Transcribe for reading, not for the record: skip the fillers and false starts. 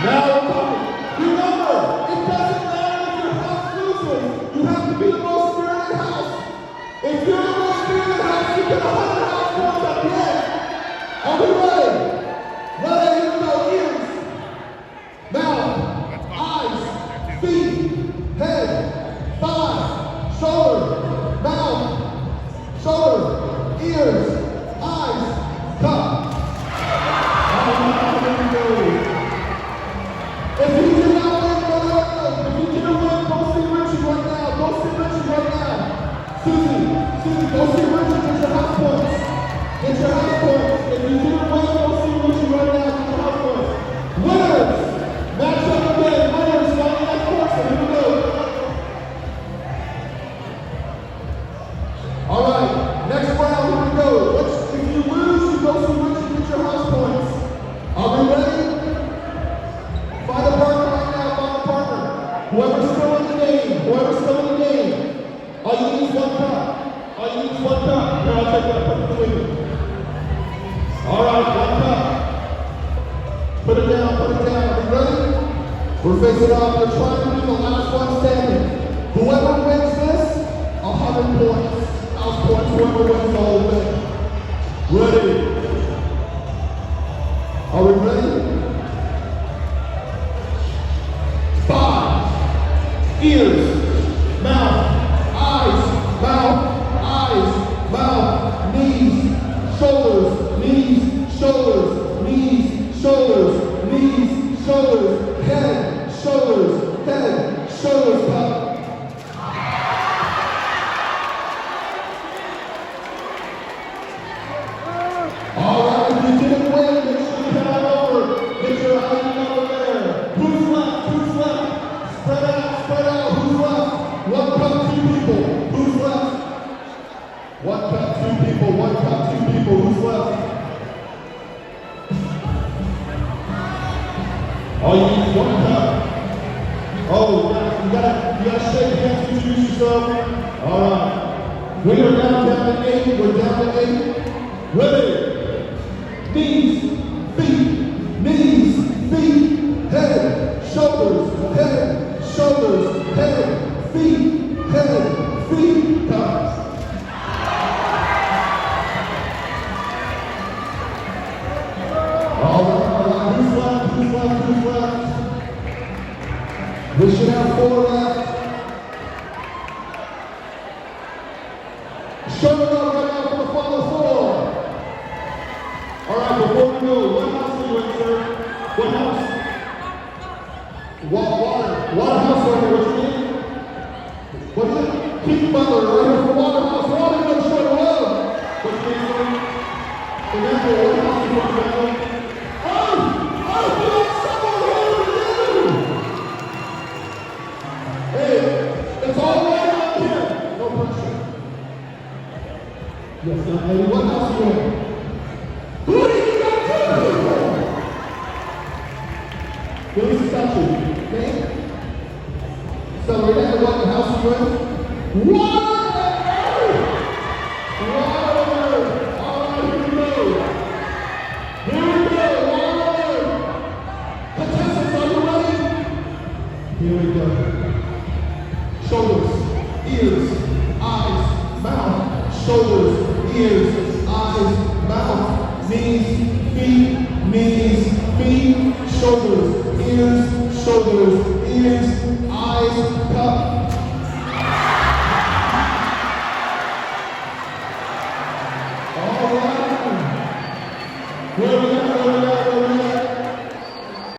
Now we're talking. Remember, it doesn't matter if your house loses. You have to be the most spirited house. If you're the most spirited house, you get 100 house points at the end. Are we ready? Ready, here we go. Ears, mouth, eyes, feet, head, thighs, shoulder, mouth, shoulder, ears, eyes, cup. If you did not win, if you didn't win, go see Richie right now. Go see Richie right now. Susie, go see Richie. Get your house points. Get your house points. If you didn't win, go see Richie right now. Get your house points. Winners! Match up again. Winners, on the next person. Here we go. All right, next round, here we go. If you lose, you go see Richie. Get your house points. Are we ready? Find a partner right now, find a partner. Whoever's still in the game, all you need is one cup. All you need is one cup. Here, I'll take that, put it between you. All right, one cup. Put it down. Are you ready? We're facing off, we're trying to be the last one standing. Whoever wins this, 100 points. House points, whoever wins the whole thing. Ready? Are we ready? 5, ears, mouth, eyes, knees, shoulders, head, shoulders, up. All right, if you didn't win, make sure you head on over. Get your ID over there. Who's left? Spread out. Who's left? One cup, 2 people. Who's left? One cup, 2 people. Who's left? Oh, you need 1 cup. Oh, you gotta shake hands, introduce yourself. All right. We are down to 8. We're down to 8. Ready? Knees, feet, head, shoulders, feet, cup. All right, who's left? We should have 4 left. Show it up right now for the final 4. All right, before we go, what house are you in, sir? What house? Water house right here, what you need? What is it? Keith Butler right here for Water House. Water, you gotta show the love. What you need, sir? Emmanuel, what house you want, Emmanuel? Oh, we got someone here to you! Hey, it's all right out here. No pressure. Yes, young lady, what house you in? Who do you got to? Give us a statue, okay? So we're going to what house you in? Water! All right, here we go. Water! Contestants, are you ready? Here we go. Shoulders, ears, eyes, mouth. Shoulders, ears, eyes, mouth. Knees, feet, shoulders, ears, eyes, cup. All right. Where we